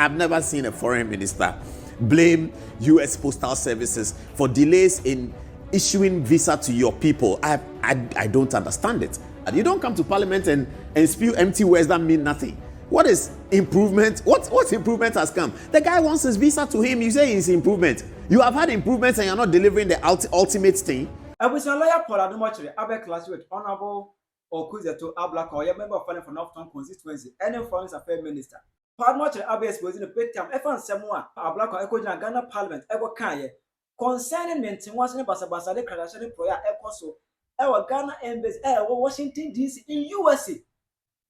I've never seen a foreign minister blame U.S. Postal Services for delays in issuing visa to your people. I don't understand it. And you don't come to Parliament and spew empty words that mean nothing. What is improvement? What improvement has come? The guy wants his visa to him. You say it's improvement. You have had improvements and you're not delivering the ultimate thing. I was a lawyer, Adom Otchere, class with Honorable Hon Ablakwa, member of Parliament for Northern constituency, and Foreign Affairs Minister. Adom Otchere was in a Penyah, Samoa, Ablakwa, Ghana Parliament, Kanye, concerning maintenance and Basabasa, the clashɛs prayer, Ecoso, Ghana Embassy, Washington DC in USA.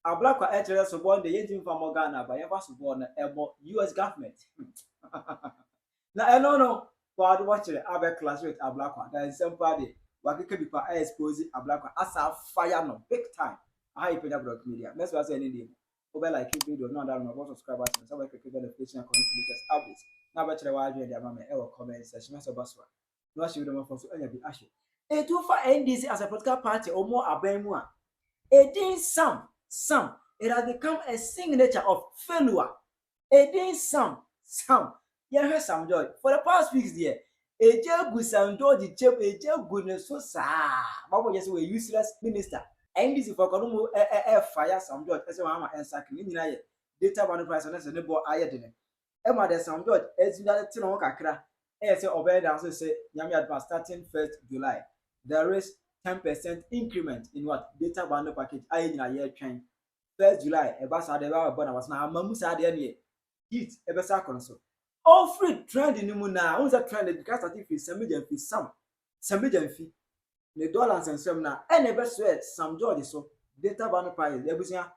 Ablakwa Etchere so born the Yentin from Ghana by ever so born US government. Now I don't know for Adom Otchere class with Ablakwa. That is somebody who can be exposing Ablakwa as a fire no big time. I Penyah Broad Media. That's what I say any over like video, not that my subscribers and so I can keep the notification and updates. Now Bachelor why you and mama ever comment section so baswa. No she don't want to any be ashe. A two for NDC as a political party or more abemua. A day some it has become a signature of failure. A day some you heard some joy for the past weeks there. A jail good sound the chip a jail goodness so sad. Baba just a useless minister. NDC for Konumu fire some joy as a mama and sacking data one price and as a neighbor ayadine. Emma there's some joy as you know kakra. Say obey down say Yami advance starting 1st July. There is 10% increment in what data bundle package I in a year train. 1st July, a bus had ever born was now Mamusa de heat ever second so. All free trend in Muna, owns a trend because I think it's some medium fee. The dollars and some now, and never sweat some George so data bundle price. There was a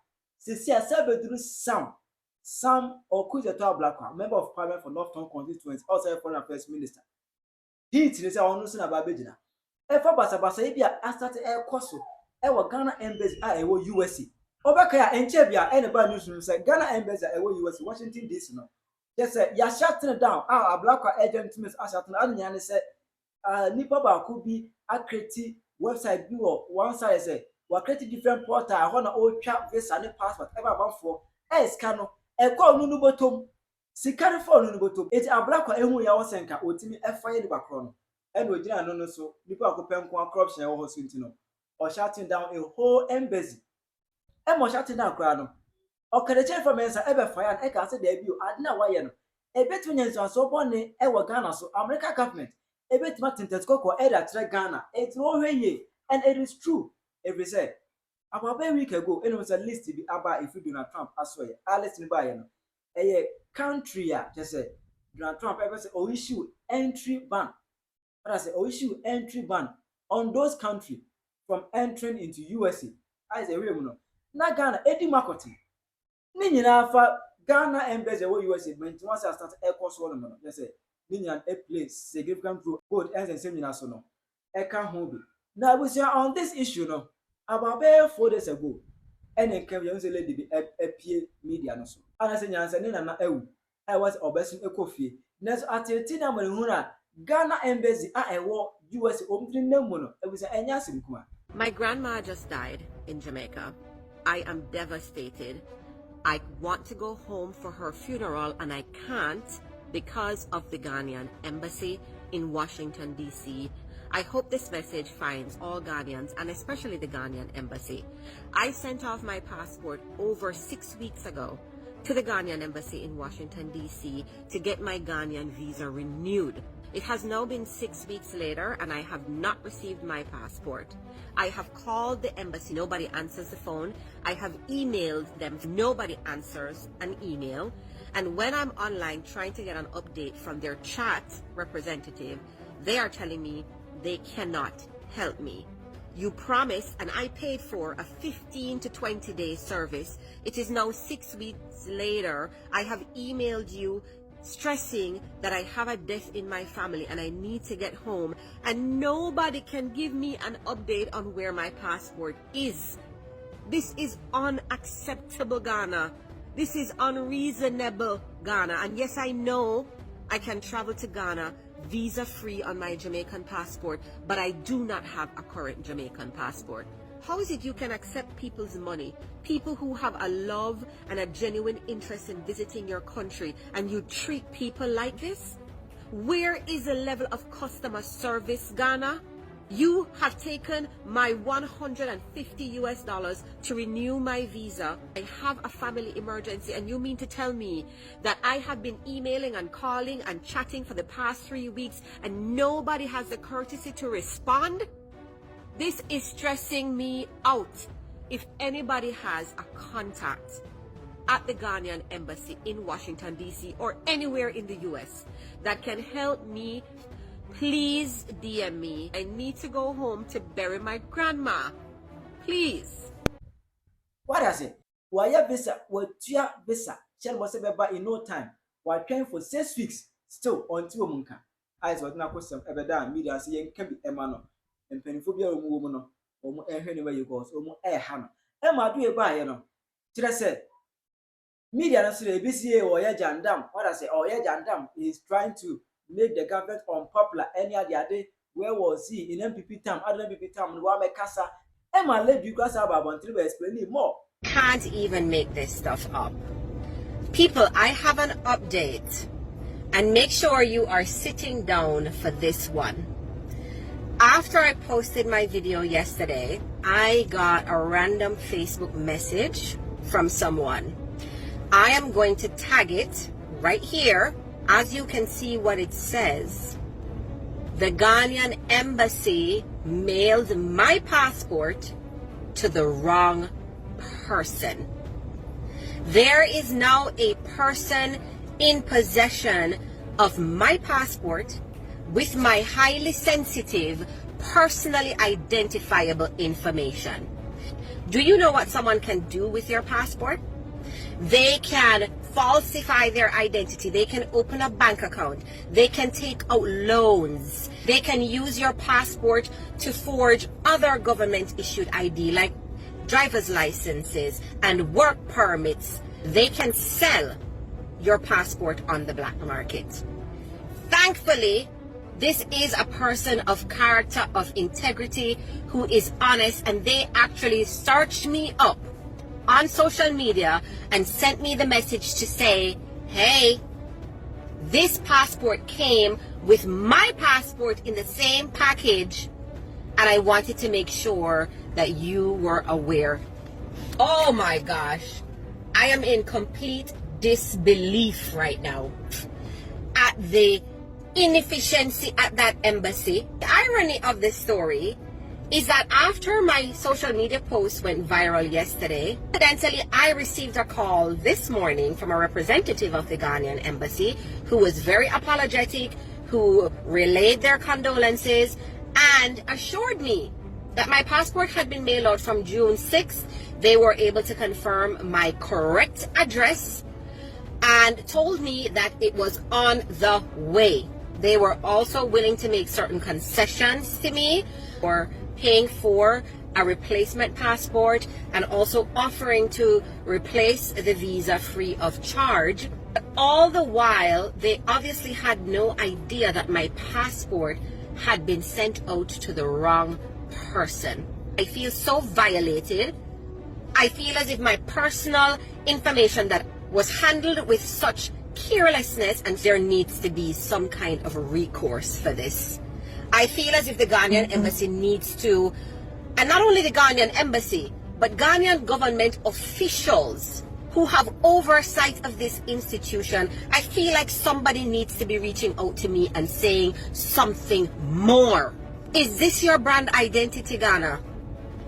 some or Hon Ablakwa, member of Parliament for Northern constituency, also Foreign Affairs Minister. Heat is our notion about Bejina. Efa basabasa ebia asate ekoso ewo Ghana Embassy ewo USA obekaya enchebia eneba news say Ghana Embassy ewo USA Washington DC no just say ya shutting down Ablakwa agent miss ashutting anya ne say nipa ba ko bi akreti website bi or one side say wa create different portal ho na o twa visa ne passport eba bafo scan no ekọ nu botom sikari phone nu botom eti Ablakwa ehu ya wo senka otimi efa ye ne bakro no. And we didn't know so. People are going corruption or or shutting down a whole embassy. And more shutting down crowd. Or can the chair for men's ever fire and I said debut? I didn't know why. A bit when you're so born, ever Ghana, so American government. A bit Martin Tesco, Edda, Ghana. It's no way, and it is true. Every say about a week ago, it was a list to be about if you do not Trump as well. Alice in Bayern. A country, just say Donald Trump ever say, oh, issue entry ban. But I say, oh, issue entry ban on those countries from entering into USA. I say, real no. Na Ghana, Eddie Makoti. Nina for Ghana Embassy or USA. When once I start air course one, they say, Nina a place significant through both ends and same so no. I can't hold it. Now we say on this issue no. About 4 days ago, and then came young lady be a media no so. And I say, Nina na ewu. I was obsessing a coffee. Next at Tina Manhuna. Ghana Embassy US My grandma just died in Jamaica. I am devastated. I want to go home for her funeral and I can't because of the Ghanaian Embassy in Washington, D.C. I hope this message finds all Ghanaians and especially the Ghanaian Embassy. I sent off my passport over 6 weeks ago to the Ghanaian Embassy in Washington, D.C. to get my Ghanaian visa renewed. It has now been 6 weeks later and I have not received my passport. I have called the embassy, nobody answers the phone. I have emailed them, nobody answers an email. And when I'm online trying to get an update from their chat representative, they are telling me they cannot help me. You promised, and I paid for a 15 to 20 day service. It is now 6 weeks later. I have emailed you stressing that I have a death in my family and I need to get home, and nobody can give me an update on where my passport is. This is unacceptable, Ghana. This is unreasonable, Ghana. And yes, I know I can travel to Ghana visa-free on my Jamaican passport, but I do not have a current Jamaican passport. How is it you can accept people's money, people who have a love and a genuine interest in visiting your country, and you treat people like this? Where is the level of customer service, Ghana? You have taken my $150 to renew my visa. I have a family emergency, and you mean to tell me that I have been emailing and calling and chatting for the past 3 weeks and nobody has the courtesy to respond? This is stressing me out. If anybody has a contact at the Ghanaian embassy in Washington, D.C. or anywhere in the U.S. that can help me, please DM me. I need to go home to bury my grandma. Please. What I say? Why visa? What your visa? Shall was in no time. Why train for 6 weeks still until Munka? I was not question ever done. Media saying can be Emano and Penphobia woman or anywhere you go, or air hammer. Emma do a buy, you know. Till I said, media say BCA or Yajandam. What I say, or Yajandam is trying to make the government unpopular any other day. Where was he in MPP time? Other MPP time, Wame Casa. Emma let you guys about until we explain it more. Can't even make this stuff up. People, I have an update. And make sure you are sitting down for this one. After I posted my video yesterday, I got a random Facebook message from someone. I am going to tag it right here. As you can see what it says. The Ghanaian embassy mailed my passport to the wrong person. There is now a person in possession of my passport with my highly sensitive, personally identifiable information. Do you know what someone can do with your passport? They can falsify their identity. They can open a bank account. They can take out loans. They can use your passport to forge other government-issued ID like driver's licenses and work permits. They can sell your passport on the black market. Thankfully, this is a person of character, of integrity, who is honest, and they actually searched me up on social media and sent me the message to say, hey, this passport came with my passport in the same package, and I wanted to make sure that you were aware. Oh my gosh, I am in complete disbelief right now at the inefficiency at that embassy. The irony of this story is that after my social media post went viral yesterday, incidentally, I received a call this morning from a representative of the Ghanaian embassy who was very apologetic, who relayed their condolences and assured me that my passport had been mailed out from June 6th. They were able to confirm my correct address and told me that it was on the way. They were also willing to make certain concessions to me for paying for a replacement passport and also offering to replace the visa free of charge. But all the while, they obviously had no idea that my passport had been sent out to the wrong person. I feel so violated. I feel as if my personal information that was handled with such carelessness, and there needs to be some kind of recourse for this. I feel as if the Ghanaian embassy needs to, and not only the Ghanaian embassy, but Ghanaian government officials who have oversight of this institution. I feel like somebody needs to be reaching out to me and saying something more. Is this your brand identity, Ghana?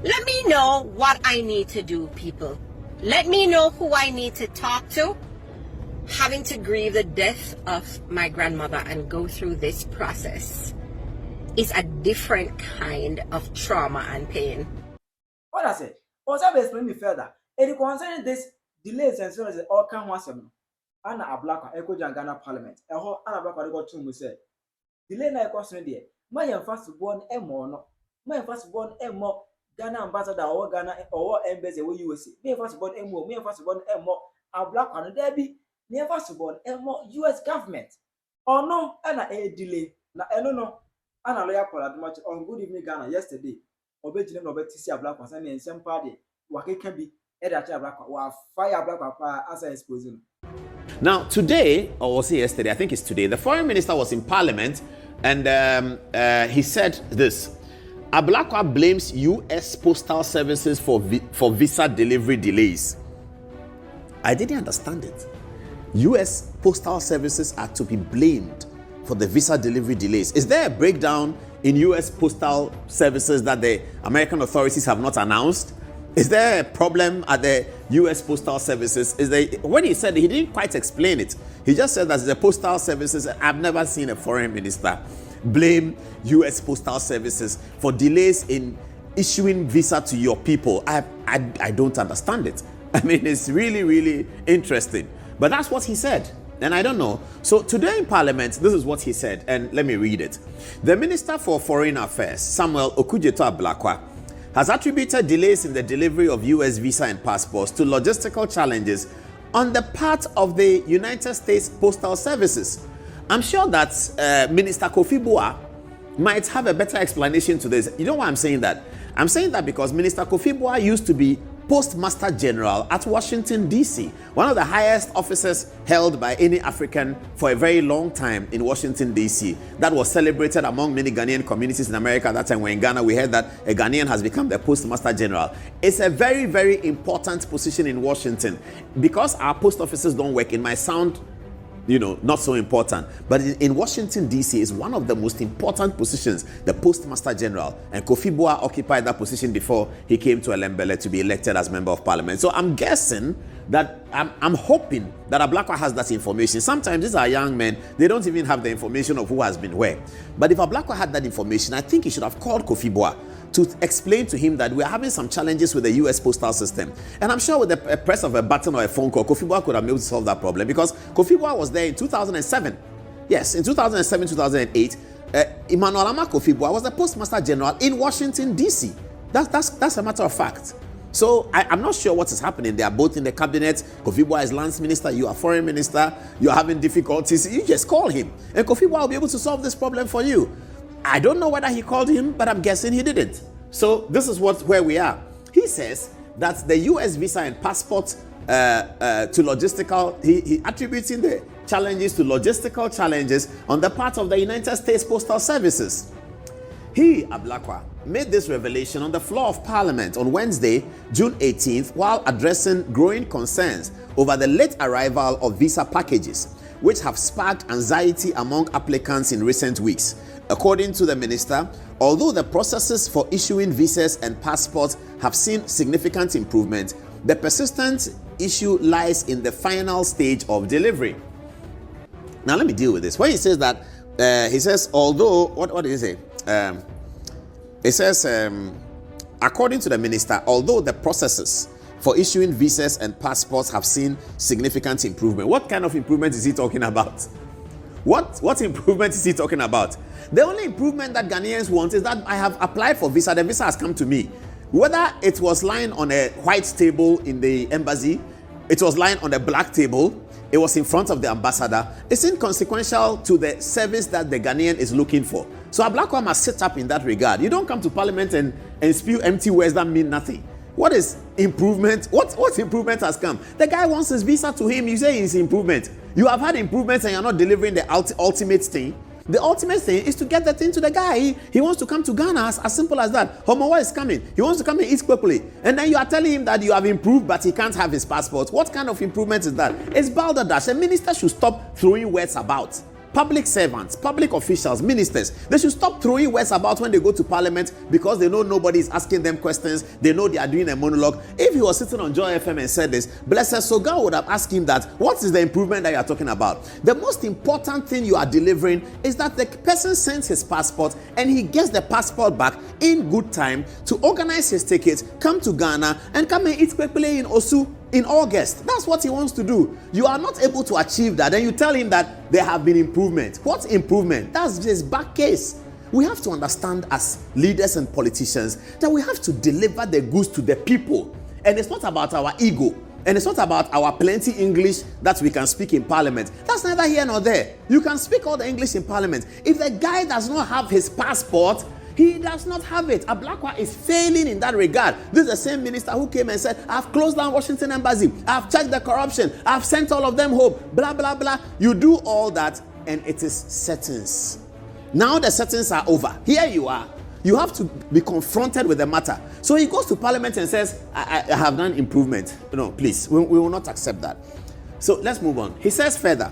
Let me know what I need to do, people. Let me know who I need to talk to. Having to grieve the death of my grandmother and go through this process is a different kind of trauma and pain. What I say? Also, explain me further. It concerning this delays and so on, all can once Hon Ablakwa, Eko Ghana Parliament. Hon Ablakwa got to me say, delay na question there. My first born emo no. My first born emo Ghana ambassador or Ghana or embassy where USA. Me first born emo. Me first born emo Ablakwa no there be. Me first born emo US government. Or no, and a delay. Na no. And a lawyer called much on Good Evening Ghana yesterday. obejine no betisi Ablakwa say ne nsem pa de wakeka bi e da cha Ablakwa wa fire Ablakwa pa as exposing. Now today, or was it yesterday? I think it's today. The foreign minister was in parliament and he said this: Ablakwa blames U.S. postal services for visa delivery delays. I didn't understand it. U.S. postal services are to be blamed for the visa delivery delays. Is there a breakdown in U.S. postal services that the American authorities have not announced? Is there a problem at the U.S. postal services? When he said, he didn't quite explain it. He just said that the postal services, I've never seen a foreign minister blame U.S. postal services for delays in issuing visa to your people. I don't understand it. I mean, it's really, really interesting. But that's what he said. And I don't know. So today in Parliament, this is what he said. And let me read it. The Minister for Foreign Affairs, Samuel Okudzeto Ablakwa, has attributed delays in the delivery of U.S. visa and passports to logistical challenges on the part of the United States Postal Services. I'm sure that Minister Kofi Boah might have a better explanation to this. You know why I'm saying that? I'm saying that because Minister Kofi Boah used to be Postmaster General at Washington, D.C., one of the highest offices held by any African for a very long time in Washington, D.C. That was celebrated among many Ghanaian communities in America. That time when in Ghana, we heard that a Ghanaian has become the Postmaster General. It's a very, very important position in Washington. Because our post offices don't work, it might sound not so important. But in Washington, D.C. is one of the most important positions, the Postmaster General. And Kofi Boah occupied that position before he came to Elembele to be elected as Member of Parliament. So I'm guessing that, I'm hoping that Ablakwa has that information. Sometimes these are young men, they don't even have the information of who has been where. But if Ablakwa had that information, I think he should have called Kofi Boah to explain to him that we're having some challenges with the U.S. postal system. And I'm sure with the press of a button or a phone call, Kofi Boah could have been able to solve that problem, because Kofi Boah was there in 2007. Yes, in 2007, 2008, Emmanuel Ama Kofi Boah was the Postmaster General in Washington, D.C. That's a matter of fact. So I'm not sure what is happening. They are both in the cabinet. Kofi Boah is Lance Minister, you are Foreign Minister, you're having difficulties. You just call him, and Kofi Boah will be able to solve this problem for you. I don't know whether he called him, but I'm guessing he didn't. So this is where we are. He says that the U.S. visa and passport to logistical, he attributing the challenges to logistical challenges on the part of the United States Postal Services. He, Ablakwa, made this revelation on the floor of Parliament on Wednesday, June 18th, while addressing growing concerns over the late arrival of visa packages, which have sparked anxiety among applicants in recent weeks. According to the minister, although the processes for issuing visas and passports have seen significant improvement, the persistent issue lies in the final stage of delivery. Now let me deal with this. When he says that, he says, although, what did he say? It says, according to the minister, although the processes for issuing visas and passports have seen significant improvement. What kind of improvement is he talking about? What improvement is he talking about? The only improvement that Ghanaians want is that I have applied for visa, the visa has come to me. Whether it was lying on a white table in the embassy, it was lying on a black table, it was in front of the ambassador, it's inconsequential to the service that the Ghanaian is looking for. So Ablakwa must sit up in that regard. You don't come to Parliament and spew empty words that mean nothing. What is improvement? What improvement has come? The guy wants his visa to him, you say it's improvement. You have had improvements and you're not delivering the ultimate thing. The ultimate thing is to get the thing to the guy. He wants to come to Ghana, as simple as that. Homowa is coming. He wants to come and eat quickly. And then you are telling him that you have improved, but he can't have his passport. What kind of improvement is that? It's balderdash. A minister should stop throwing words about. Public servants, public officials, ministers, they should stop throwing words about when they go to Parliament, because they know nobody is asking them questions. They know they are doing a monologue. If he was sitting on Joy FM and said this, Blessed Soga would have asked him that, what is the improvement that you are talking about? The most important thing you are delivering is that the person sends his passport and he gets the passport back in good time to organize his tickets, come to Ghana and come and eat quickly in Osu in August. That's what he wants to do. You are not able to achieve that, and you tell him that there have been improvements. What improvement? That's just back case. We have to understand as leaders and politicians that we have to deliver the goods to the people. And it's not about our ego. And it's not about our plenty English that we can speak in Parliament. That's neither here nor there. You can speak all the English in Parliament. If the guy does not have his passport, He does not have it. Ablakwa is failing in that regard. This is the same minister who came and said, I've closed down Washington Embassy. I've checked the corruption. I've sent all of them home. Blah, blah, blah. You do all that and it is settings. Now the settings are over. Here you are. You have to be confronted with the matter. So he goes to parliament and says, I have done improvement. No, please, we will not accept that. So let's move on. He says further,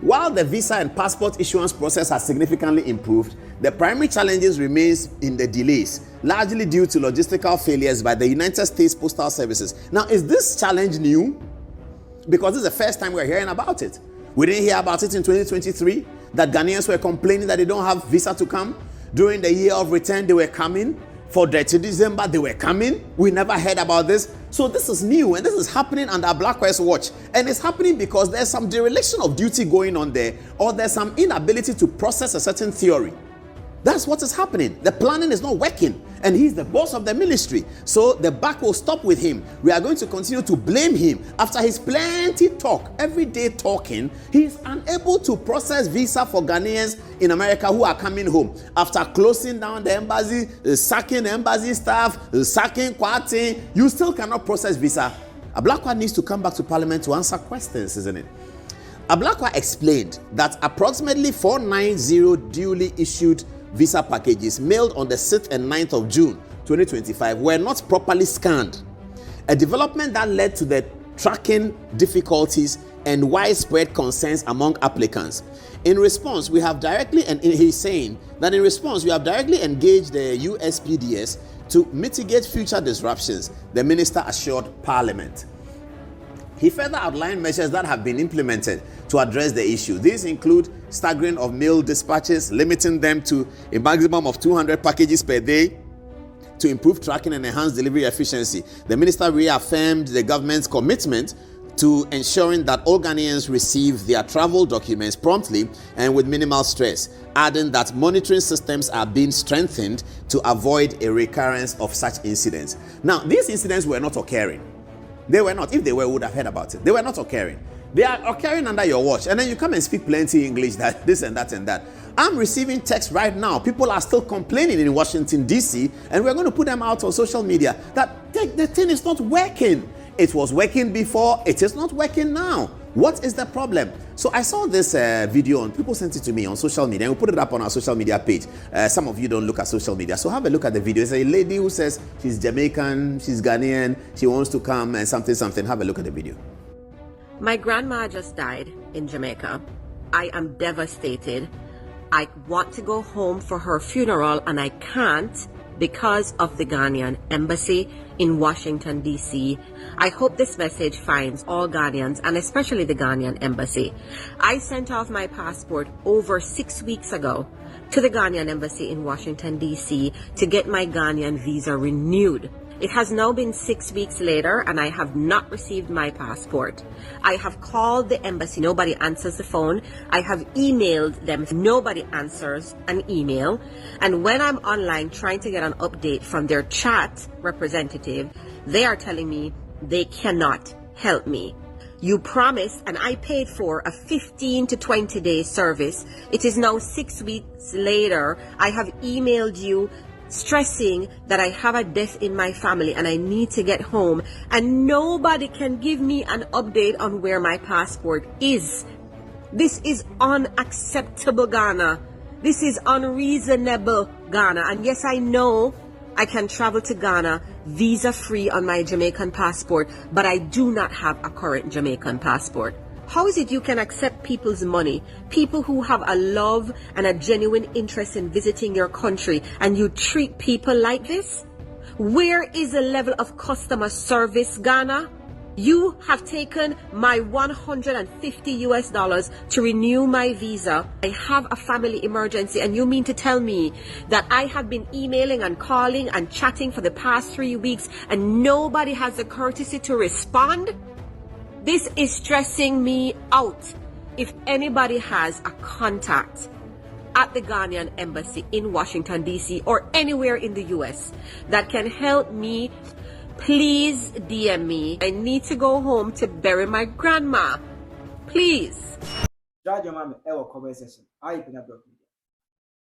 while the visa and passport issuance process has significantly improved, the primary challenges remains in the delays, largely due to logistical failures by the United States Postal Services. Now, is this challenge new? Because this is the first time we're hearing about it. We didn't hear about it in 2023, that Ghanaians were complaining that they don't have visa to come. During the year of return, they were coming. For the December, they were coming. We never heard about this. So this is new, and this is happening under Ablakwa's watch. And it's happening because there's some dereliction of duty going on there, or there's some inability to process a certain theory. That's what is happening. The planning is not working, and he's the boss of the ministry. So the buck will stop with him. We are going to continue to blame him. After his plenty talk, everyday talking, he's unable to process visa for Ghanaians in America who are coming home. After closing down the embassy, sacking embassy staff, sacking quarantine, you still cannot process visa. Ablakwa needs to come back to parliament to answer questions, isn't it? Ablakwa explained that approximately 490 duly issued visa packages mailed on the 6th and 9th of June 2025 were not properly scanned, a development that led to the tracking difficulties and widespread concerns among applicants. In response, we have directly, and he's saying that in response, we have directly engaged the USPDS to mitigate future disruptions, the minister assured Parliament. He further outlined measures that have been implemented to address the issue. These include staggering of mail dispatches, limiting them to a maximum of 200 packages per day to improve tracking and enhance delivery efficiency. The minister reaffirmed the government's commitment to ensuring that all Ghanaians receive their travel documents promptly and with minimal stress, adding that monitoring systems are being strengthened to avoid a recurrence of such incidents. Now, these incidents were not occurring. They were not. If they were, we would have heard about it. They were not occurring. They are occurring under your watch. And then you come and speak plenty English, that this and that and that. I'm receiving texts right now. People are still complaining in Washington, D.C., and we're going to put them out on social media that the thing is not working. It was working before. It is not working now. What is the problem? So I saw this video, and people sent it to me on social media, and we put it up on our social media page. Some of you don't look at social media, so have a look at the video. It's a lady who says she's Jamaican, she's Ghanaian, she wants to come and something. Have a look at the video. My grandma just died in Jamaica. I am devastated. I want to go home for her funeral, and I can't because of the Ghanaian embassy in Washington, D.C. I hope this message finds all Ghanaians, and especially the Ghanaian embassy. I sent off my passport over 6 weeks ago to the Ghanaian embassy in Washington, D.C. to get my Ghanaian visa renewed. It has now been 6 weeks later, and I have not received my passport. I have called the embassy. Nobody answers the phone. I have emailed them. Nobody answers an email. And when I'm online trying to get an update from their chat representative, they are telling me they cannot help me. You promised, and I paid for a 15 to 20 day service. It is now 6 weeks later. I have emailed you stressing that I have a death in my family and I need to get home, and nobody can give me an update on where my passport is. This is unacceptable, Ghana. This is unreasonable, Ghana. And yes, I know I can travel to Ghana visa-free on my Jamaican passport, but I do not have a current Jamaican passport. How is it you can accept people's money, people who have a love and a genuine interest in visiting your country, and you treat people like this? Where is the level of customer service, Ghana? You have taken my $150 to renew my visa. I have a family emergency, and you mean to tell me that I have been emailing and calling and chatting for the past 3 weeks and nobody has the courtesy to respond? This is stressing me out. If anybody has a contact at the Ghanaian embassy in Washington, D.C. or anywhere in the U.S. that can help me, please DM me. I need to go home to bury my grandma. Please. Judge your mama, comment section. I Penyah.